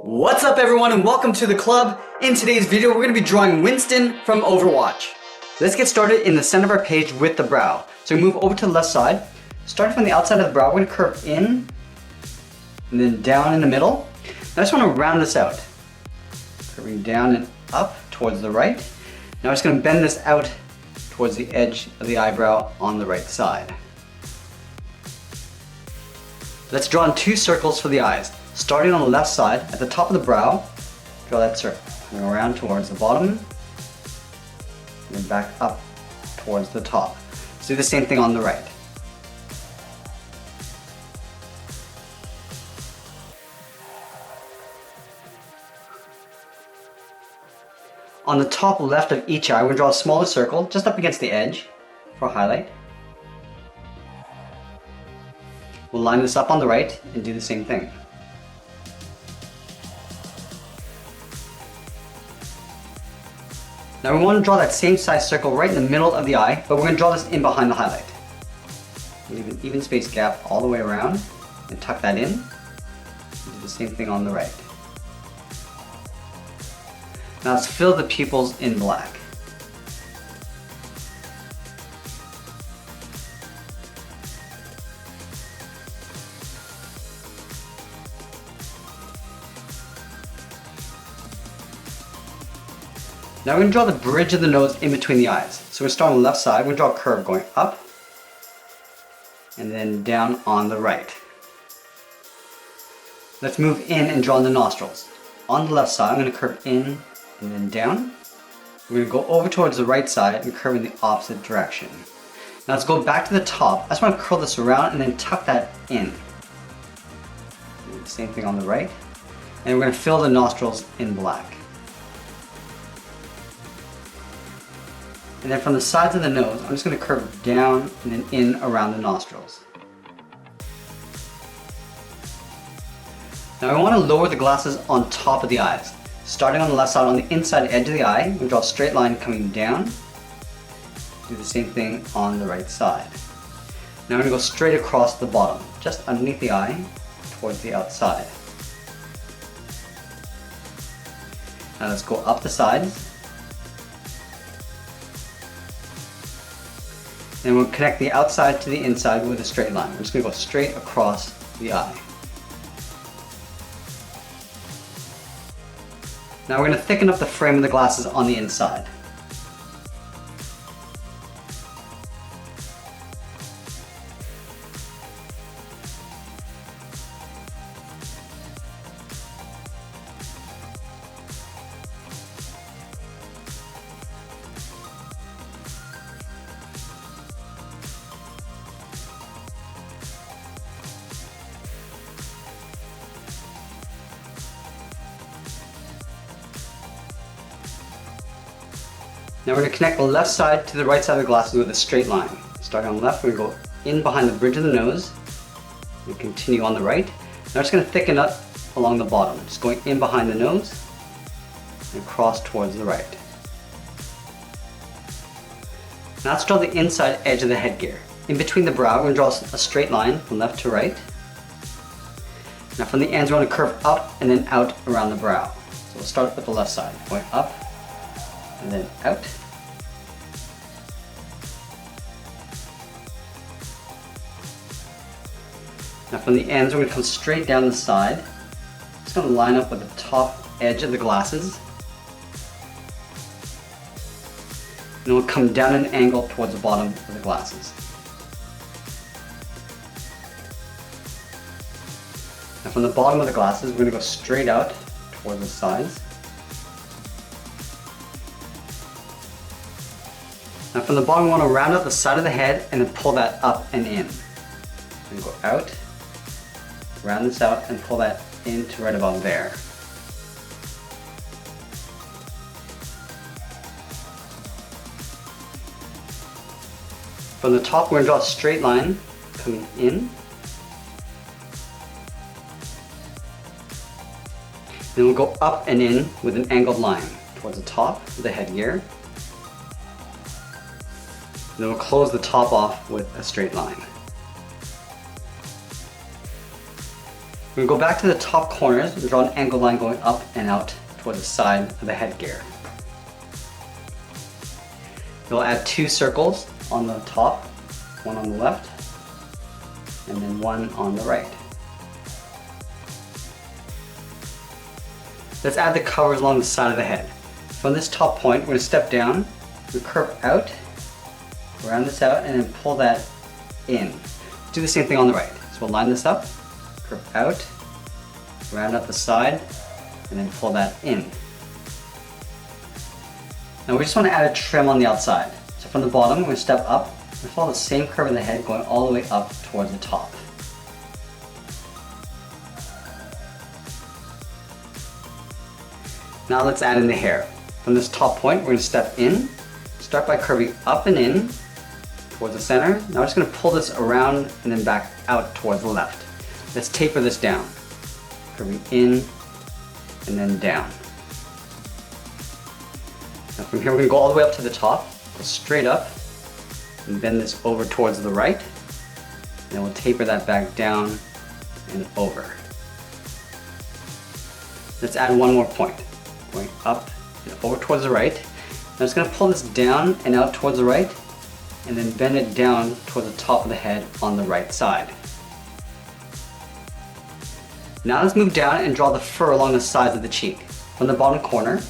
What's up everyone and welcome to the club. In today's video we're going to be drawing Winston from Overwatch. Let's get started in the center of our page with the brow. So we move over to the left side. Starting from the outside of the brow, we're going to curve in and then down in the middle. Now I just want to round this out. Curving down and up towards the right. Now I'm just going to bend this out towards the edge of the eyebrow on the right side. Let's draw in two circles for the eyes. Starting on the left side, at the top of the brow, draw that circle. Going around towards the bottom, and then back up towards the top. Let's do the same thing on the right. On the top left of each eye, we're going to draw a smaller circle just up against the edge for a highlight. We'll line this up on the right and do the same thing. Now we want to draw that same size circle right in the middle of the eye, but we're going to draw this in behind the highlight. Leave an even space gap all the way around and tuck that in. Do the same thing on the right. Now let's fill the pupils in black. Now we're going to draw the bridge of the nose in between the eyes. So we're starting on the left side, we're going to draw a curve going up and then down on the right. Let's move in and draw in the nostrils. On the left side, I'm going to curve in and then down. We're going to go over towards the right side and curve in the opposite direction. Now let's go back to the top. I just want to curl this around and then tuck that in. Do the same thing on the right. And we're going to fill the nostrils in black. And then from the sides of the nose, I'm just going to curve down and then in around the nostrils. Now I want to lower the glasses on top of the eyes. Starting on the left side on the inside edge of the eye, we draw a straight line coming down. Do the same thing on the right side. Now I'm going to go straight across the bottom, just underneath the eye, towards the outside. Now let's go up the sides. And we'll connect the outside to the inside with a straight line. We're just going to go straight across the eye. Now we're going to thicken up the frame of the glasses on the inside. Now we're going to connect the left side to the right side of the glasses with a straight line. Starting on the left, we're going to go in behind the bridge of the nose and continue on the right. Now we're just going to thicken up along the bottom, just going in behind the nose and across towards the right. Now let's draw the inside edge of the headgear. In between the brow, we're going to draw a straight line from left to right. Now from the ends, we're going to curve up and then out around the brow. So we'll start with the left side, going up and then out. Now from the ends, we're going to come straight down the side. Just going to line up with the top edge of the glasses. And we'll come down an angle towards the bottom of the glasses. Now from the bottom of the glasses, we're going to go straight out towards the sides. Now from the bottom, we want to round out the side of the head and then pull that up and in. And go out, round this out and pull that into right about there. From the top, we're going to draw a straight line coming in. Then we'll go up and in with an angled line towards the top of the headgear. Then we'll close the top off with a straight line. We're going to go back to the top corners and draw an angle line going up and out towards the side of the headgear. We'll add 2 circles on the top, one on the left, and then one on the right. Let's add the covers along the side of the head. From this top point, we're going to step down, we curve out, round this out, and then pull that in. Do the same thing on the right. So we'll line this up, curve out, round out the side, and then pull that in. Now we just want to add a trim on the outside. So from the bottom, we're going to step up and follow the same curve in the head going all the way up towards the top. Now let's add in the hair. From this top point, we're going to step in, start by curving up and in towards the center. Now we're just going to pull this around and then back out towards the left. Let's taper this down. Curving in and then down. Now from here we're going to go all the way up to the top, go straight up, and bend this over towards the right. And then we'll taper that back down and over. Let's add one more point. Going up and over towards the right. I'm just going to pull this down and out towards the right, and then bend it down towards the top of the head on the right side. Now let's move down and draw the fur along the sides of the cheek. From the bottom corner,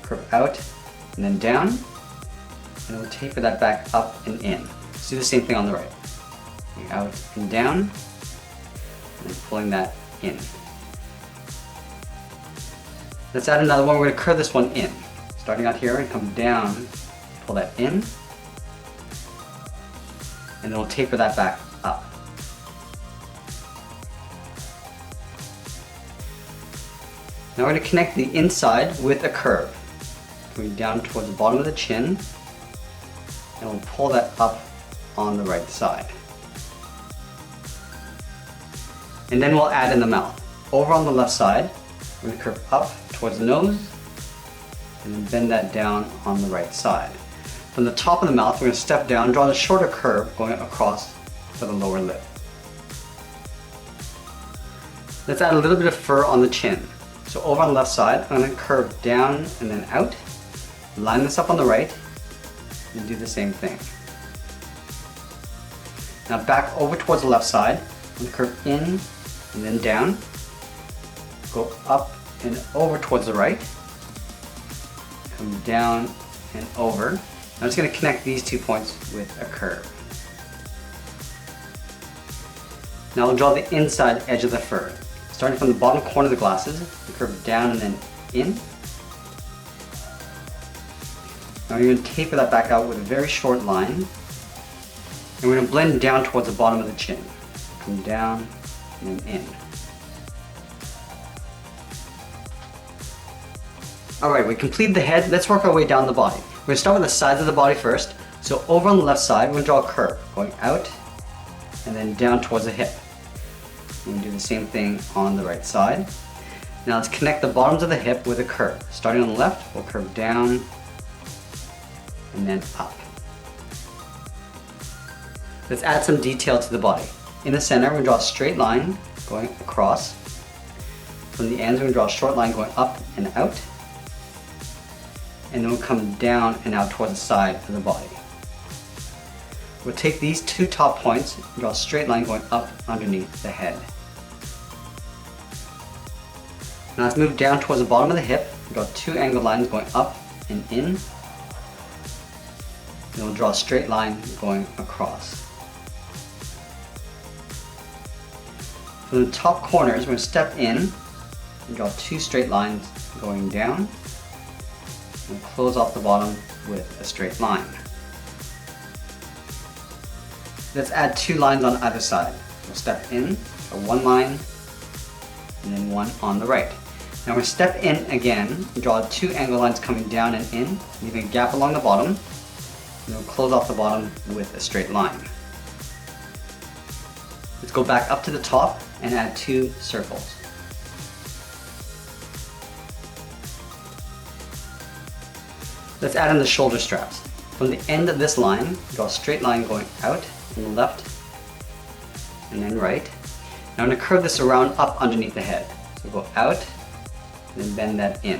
curve out and then down, and we'll taper that back up and in. Let's do the same thing on the right. Going out and down, and then pulling that in. Let's add another one. We're going to curve this one in. Starting out here and come down, pull that in, and then we'll taper that back up. Now we're going to connect the inside with a curve. Going down towards the bottom of the chin, and we'll pull that up on the right side. And then we'll add in the mouth. Over on the left side, we're going to curve up towards the nose, and then bend that down on the right side. From the top of the mouth, we're going to step down, draw a shorter curve going across to the lower lip. Let's add a little bit of fur on the chin. So over on the left side, I'm going to curve down and then out, line this up on the right, and do the same thing. Now back over towards the left side, I'm going to curve in and then down, go up and over towards the right, come down and over. I'm just going to connect these 2 points with a curve. Now we'll draw the inside edge of the fur. Starting from the bottom corner of the glasses, we curve down and then in. Now we're going to taper that back out with a very short line. And we're going to blend down towards the bottom of the chin. Come down and then in. Alright, we completed the head. Let's work our way down the body. We're going to start with the sides of the body first. So over on the left side, we're going to draw a curve, going out and then down towards the hip. We're going to do the same thing on the right side. Now let's connect the bottoms of the hip with a curve. Starting on the left, we'll curve down and then up. Let's add some detail to the body. In the center, we're going to draw a straight line going across. From the ends, we're going to draw a short line going up and out. And then we'll come down and out towards the side of the body. We'll take these 2 top points and draw a straight line going up underneath the head. Now let's move down towards the bottom of the hip, draw 2 angled lines going up and in. And then we'll draw a straight line going across. From the top corners, we're going to step in and draw 2 straight lines going down. And close off the bottom with a straight line. Let's add 2 lines on either side. We'll step in for 1 line and then 1 on the right. Now we'll step in again and draw 2 angle lines coming down and in, leaving a gap along the bottom, and we'll close off the bottom with a straight line. Let's go back up to the top and add 2 circles. Let's add in the shoulder straps. From the end of this line, draw a straight line going out on the left and then right. Now I'm going to curve this around up underneath the head. So go out, and then bend that in.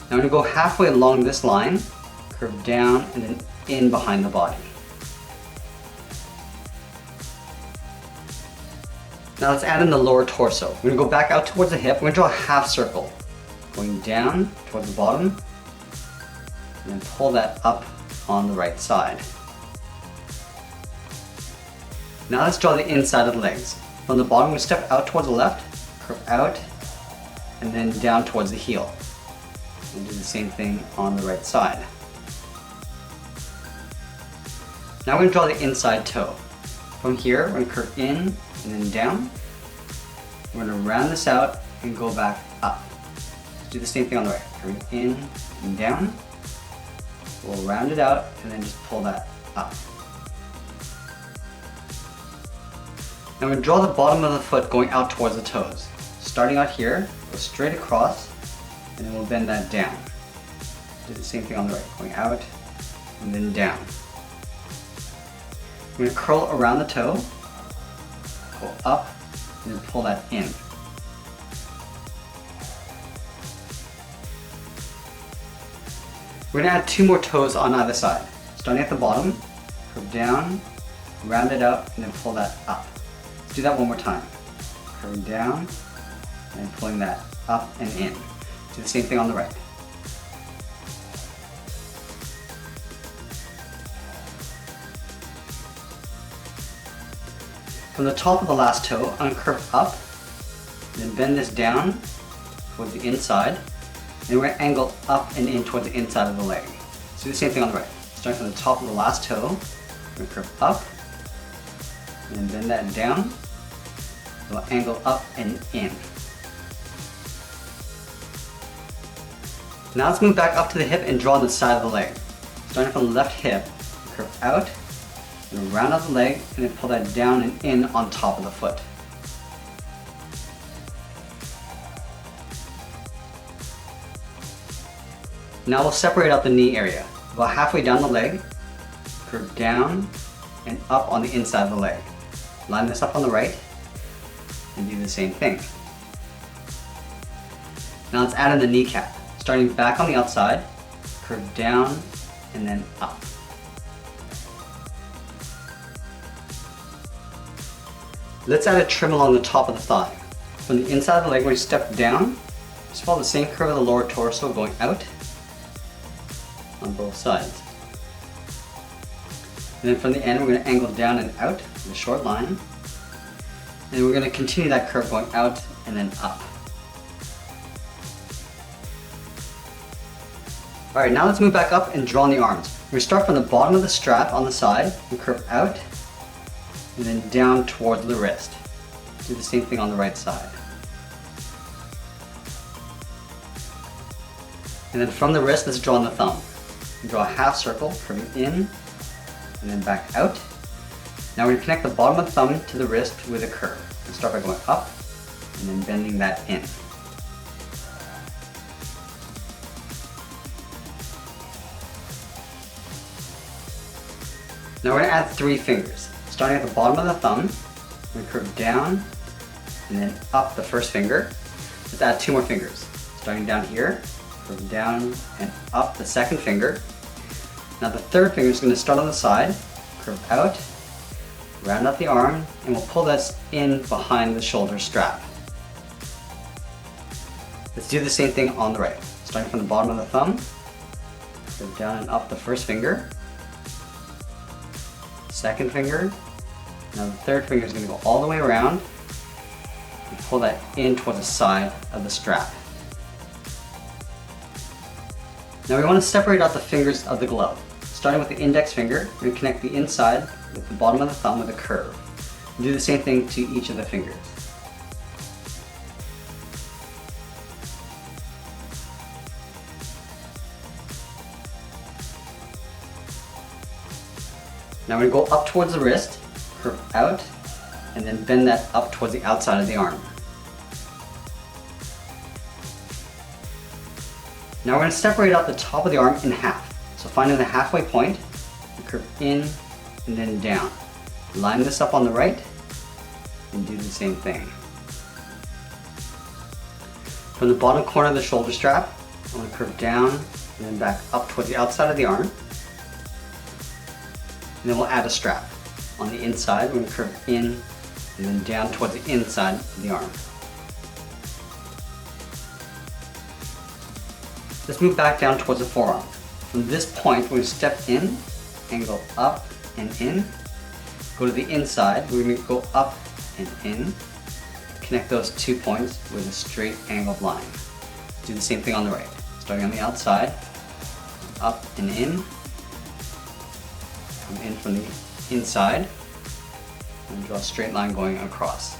Now I'm going to go halfway along this line, curve down, and then in behind the body. Now let's add in the lower torso. We're going to go back out towards the hip. We're going to draw a half circle, going down towards the bottom, and then pull that up on the right side. Now let's draw the inside of the legs. From the bottom, we step out towards the left, curve out, and then down towards the heel. We'll do the same thing on the right side. Now we're going to draw the inside toe. From here, we're going to curve in and then down. We're going to round this out and go back up. Let's do the same thing on the right. Curve in and down. We'll round it out and then just pull that up. Now we're going to draw the bottom of the foot going out towards the toes. Starting out here, go straight across, and then we'll bend that down. Do the same thing on the right, going out and then down. We're going to curl around the toe, go up, and then pull that in. We're going to add 2 more toes on either side. Starting at the bottom, curve down, round it out, and then pull that up. Let's do that one more time. Curving down, and pulling that up and in. Do the same thing on the right. From the top of the last toe, I'm going to curve up, then bend this down towards the inside, and we're going to angle up and in towards the inside of the leg. So do the same thing on the right. Starting from the top of the last toe, we're going to curve up, and then bend that down. We'll angle up and in. Now let's move back up to the hip and draw the side of the leg. Starting from the left hip, curve out, and round out the leg, and then pull that down and in on top of the foot. Now we'll separate out the knee area. About halfway down the leg, curve down and up on the inside of the leg. Line this up on the right, and do the same thing. Now let's add in the kneecap. Starting back on the outside, curve down and then up. Let's add a trim along the top of the thigh. From the inside of the leg, when you step down, just follow the same curve of the lower torso going out on both sides. And then from the end, we're going to angle down and out with a short line. And we're going to continue that curve going out and then up. Alright, now let's move back up and draw on the arms. We're going to start from the bottom of the strap on the side and curve out and then down towards the wrist. Do the same thing on the right side. And then from the wrist, let's draw on the thumb. Draw a half circle, curving in and then back out. Now we're going to connect the bottom of the thumb to the wrist with a curve. We'll start by going up and then bending that in. Now we're going to add 3 fingers. Starting at the bottom of the thumb, we're going to curve down and then up the first finger. Let's add 2 more fingers. Starting down here, curve down and up the second finger. Now the third finger is going to start on the side, curve out, round out the arm, and we'll pull this in behind the shoulder strap. Let's do the same thing on the right. Starting from the bottom of the thumb, curve down and up the first finger, second finger. Now the third finger is going to go all the way around and pull that in towards the side of the strap. Now we want to separate out the fingers of the glove. Starting with the index finger, we're going to connect the inside with the bottom of the thumb with a curve. And do the same thing to each of the fingers. Now we're going to go up towards the wrist, curve out, and then bend that up towards the outside of the arm. Now we're going to separate out the top of the arm in half. So finding the halfway point, curve in and then down. Line this up on the right and do the same thing. From the bottom corner of the shoulder strap, I'm going to curve down and then back up towards the outside of the arm. And then we'll add a strap. On the inside, we're going to curve in and then down towards the inside of the arm. Let's move back down towards the forearm. From this point, we're going to step in and go up and in. Go to the inside, we're going to go up and in. Connect those 2 points with a straight angled line. Do the same thing on the right. Starting on the outside, up and in. Come in from the inside and draw a straight line going across.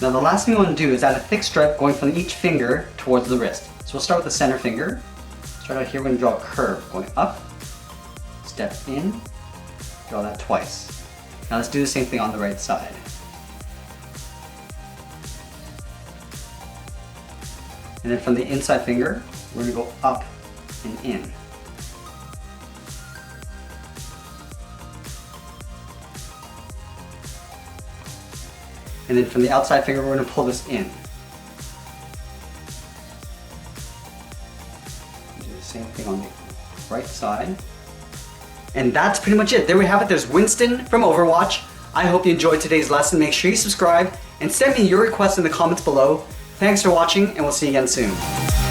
Now the last thing we want to do is add a thick stripe going from each finger towards the wrist. So we'll start with the center finger. Start out here, we're going to draw a curve going up, step in, draw that twice. Now let's do the same thing on the right side. And then from the inside finger, we're going to go up and in. And then from the outside finger, we're going to pull this in. Do the same thing on the right side. And that's pretty much it. There we have it. There's Winston from Overwatch. I hope you enjoyed today's lesson. Make sure you subscribe and send me your requests in the comments below. Thanks for watching, and we'll see you again soon.